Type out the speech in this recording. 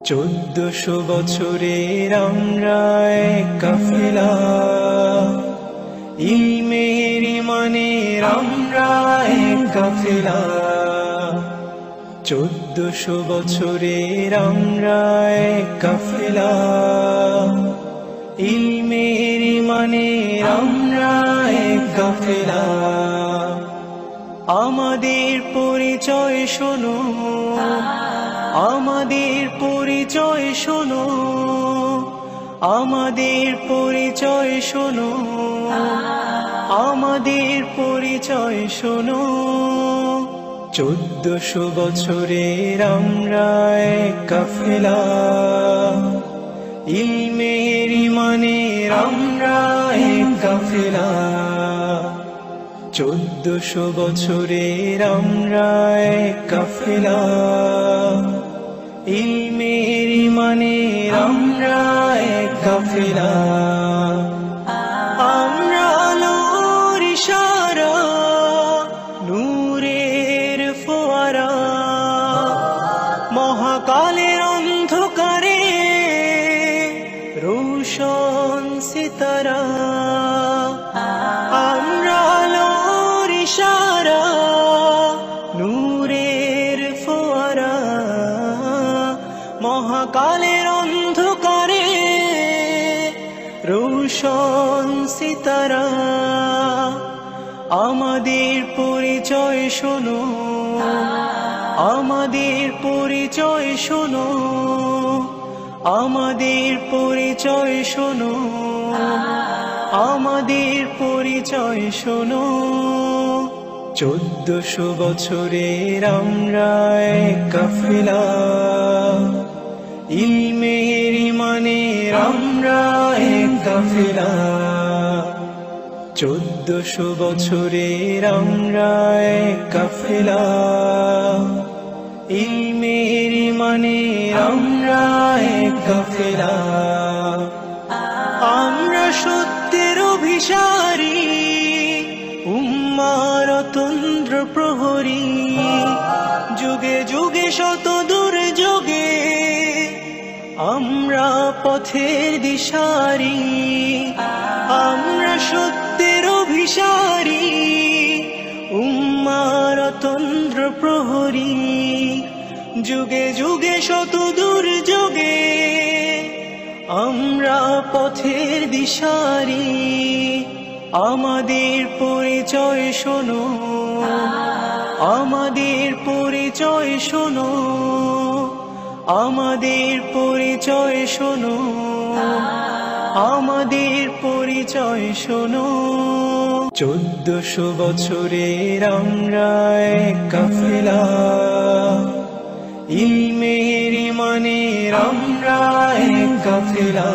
1400 বছরের আমরা এক কাফেলা, ইলমের ইমানের আমরা এক কাফেলা। 1400 বছরের আমরা এক কাফেলা, ইলমের ইমানের আমরা এক কাফেলা। আমাদের পরিচয় শোনো, আমাদের পরিচয় শোনো, আমাদের পরিচয় শোনো, আমাদের পরিচয় শোনো। 1400 বছরের আমরা এক কাফেলা, ইলমের ইমানের আমরা এক কাফেলা। 1400 বছরের আমরা এক কাফেলা, ইলমের ইমানের আমরা এক কাফেলা। আমরা আলোর ইশারা, নূরের ফোয়ারা, মহাকালের অন্ধকারে রোশন সিতারা। আমরা আলোর ইশারা, নূরের ফোয়ারা, মহাকালের অন্ধকারে রোশন সিতারা। আমাদের পরিচয় শোনো, আমাদের পরিচয় শোনো, আমাদের পরিচয় শোনো, আমাদের পরিচয় শোনো। 1400 বছরের আমরা এক কাফেলা, ইলমের ইমানের আমরা এক কাফেলা। 1400 বছরের আমরা এক কাফেলা, ইলমের ইমানের আমরা এক কাফেলা। আমরা সত্যের অভিসারী, উম্মার তন্দ্র প্রহরী, যুগে যুগে শত দুর্যোগে আমরা পথের দিশারি। আমরা সত্যের অভিসারী, উম্মার তন্দ্র প্রহরী, যুগে যুগে শত দুর্যোগে আমরা পথের দিশারি। আমাদের পরিচয় শোনো, আমাদের পরিচয় শোনো, আমাদের পরিচয় শোনো, আমাদের পরিচয় শোনো। 1400 বছরের আমরা এক কাফেলা, ইলমের ইমানের আমরা এক কাফেলা।